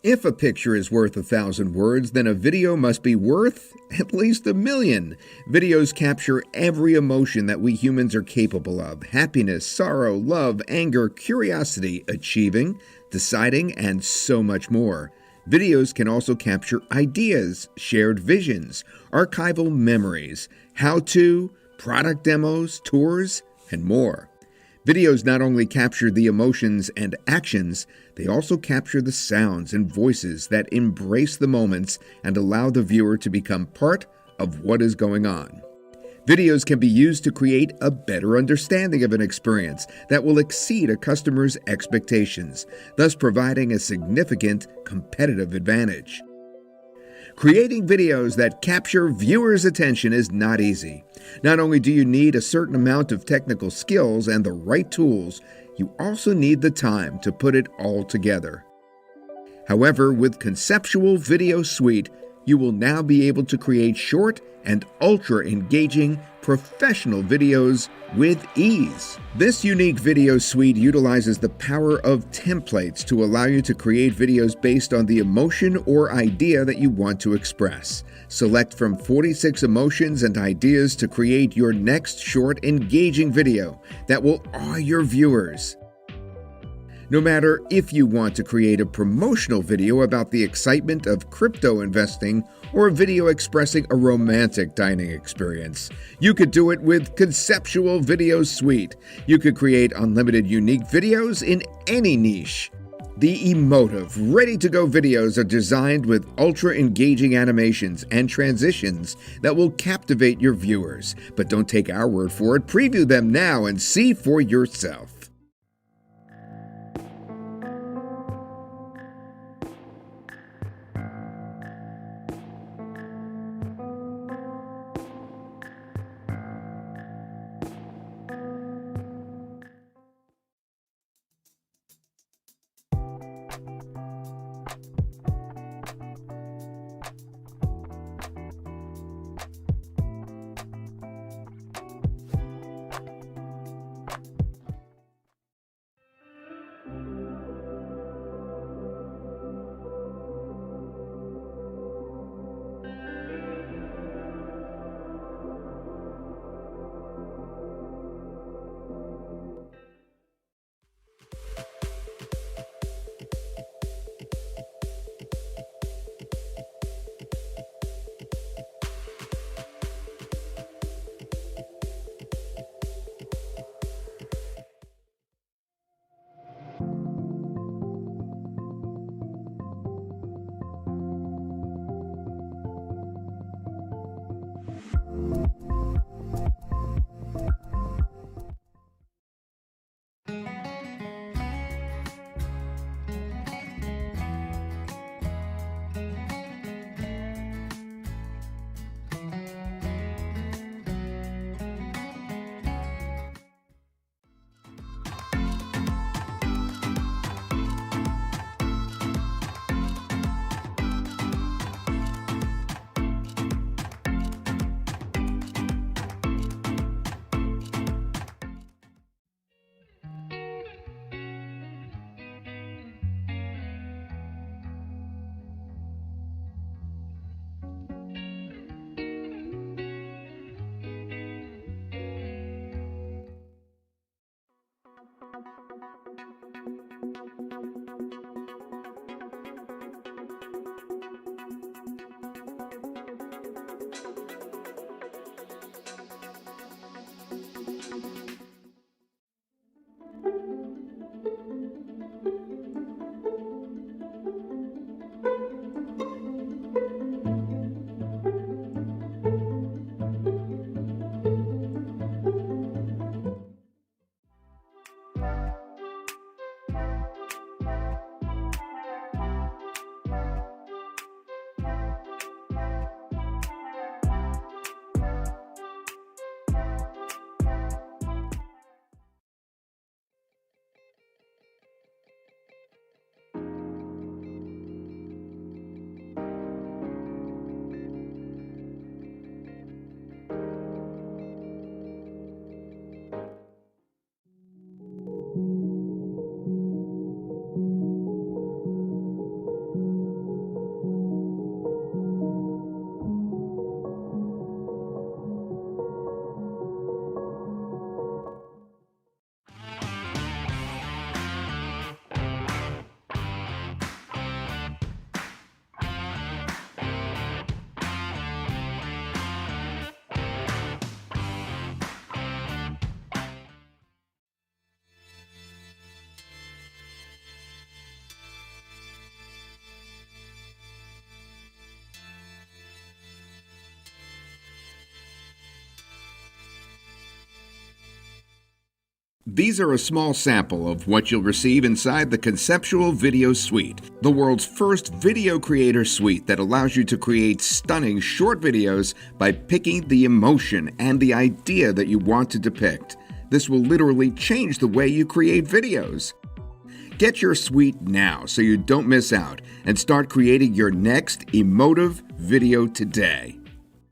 If a picture is worth 1,000 words, then a video must be worth at least 1,000,000. Videos capture every emotion that we humans are capable of: happiness, sorrow, love, anger, curiosity, achieving, deciding, and so much more. Videos can also capture ideas, shared visions, archival memories, how-to, product demos, tours, and more. Videos not only capture the emotions and actions, they also capture the sounds and voices that embrace the moments and allow the viewer to become part of what is going on. Videos can be used to create a better understanding of an experience that will exceed a customer's expectations, thus providing a significant competitive advantage. Creating videos that capture viewers' attention is not easy. Not only do you need a certain amount of technical skills and the right tools, you also need the time to put it all together. However, with Conceptual Video Suite, you will now be able to create short and ultra-engaging professional videos with ease. This unique video suite utilizes the power of templates to allow you to create videos based on the emotion or idea that you want to express. Select from 46 emotions and ideas to create your next short, engaging video that will awe your viewers. No matter if you want to create a promotional video about the excitement of crypto investing or a video expressing a romantic dining experience, you could do it with Conceptual Video Suite. You could create unlimited unique videos in any niche. The emotive, ready-to-go videos are designed with ultra-engaging animations and transitions that will captivate your viewers. But don't take our word for it. Preview them now and see for yourself. These are a small sample of what you'll receive inside the Conceptual Video Suite, the world's first video creator suite that allows you to create stunning short videos by picking the emotion and the idea that you want to depict. This will literally change the way you create videos. Get your suite now so you don't miss out and start creating your next emotive video today.